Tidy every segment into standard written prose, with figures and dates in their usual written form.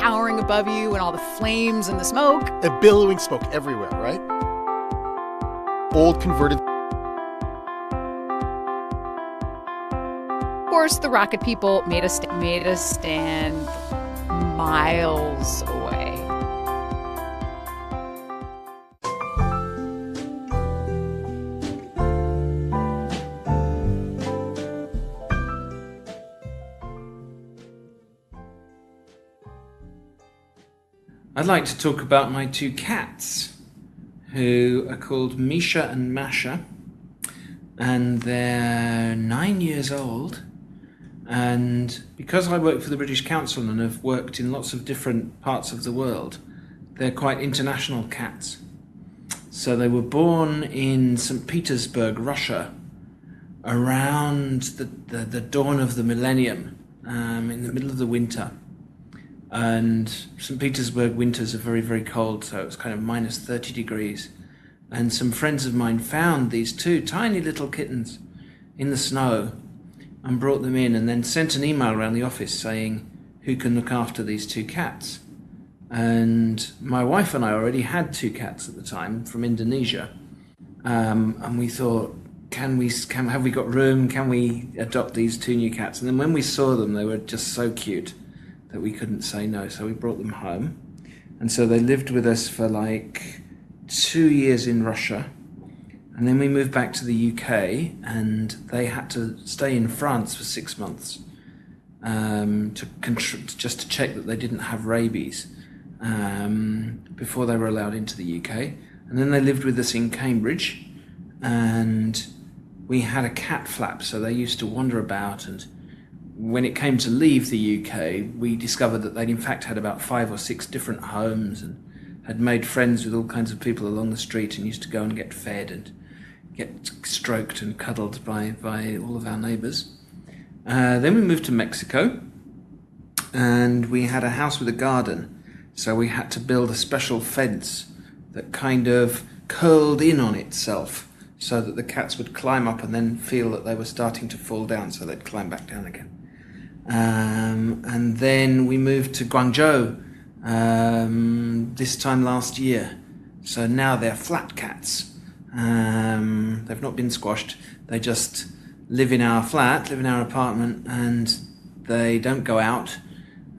towering above you and all the flames and the smoke. A billowing smoke everywhere, right? Old converted. Of course, the rocket people made us stand miles away. I'd like to talk about my two cats, who are called Misha and Masha, and they're 9 years old. And because I work for the British Council and have worked in lots of different parts of the world, they're quite international cats. So they were born in St. Petersburg, Russia, around the dawn of the millennium, in the middle of the winter. And St. Petersburg winters are very, very cold, so it was kind of minus 30 degrees. And some friends of mine found these two tiny little kittens in the snow and brought them in, and then sent an email around the office saying, who can look after these two cats? And my wife and I already had two cats at the time from Indonesia. And we thought, have we got room? Can we adopt these two new cats? And then when we saw them, they were just so cute that we couldn't say no, so we brought them home. And so they lived with us for like 2 years in Russia, and then we moved back to the UK, and they had to stay in France for 6 months just to check that they didn't have rabies before they were allowed into the UK. And then they lived with us in Cambridge, and we had a cat flap, so they used to wander about, and when it came to leave the UK, we discovered that they'd in fact had about 5 or 6 different homes and had made friends with all kinds of people along the street, and used to go and get fed and get stroked and cuddled by all of our neighbours. Then we moved to Mexico, and we had a house with a garden, so we had to build a special fence that kind of curled in on itself so that the cats would climb up and then feel that they were starting to fall down, so they'd climb back down again. And then we moved to Guangzhou this time last year. So now they're flat cats. They've not been squashed. They just live in our flat, live in our apartment, and they don't go out.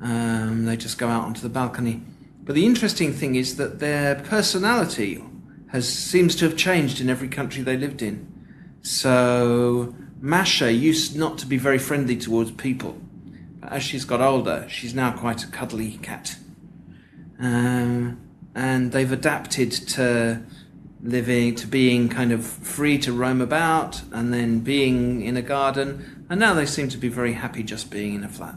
They just go out onto the balcony. But the interesting thing is that their personality seems to have changed in every country they lived in. So Masha used not to be very friendly towards people. As she's got older, she's now quite a cuddly cat. And they've adapted to being kind of free to roam about, and then being in a garden, and now they seem to be very happy just being in a flat.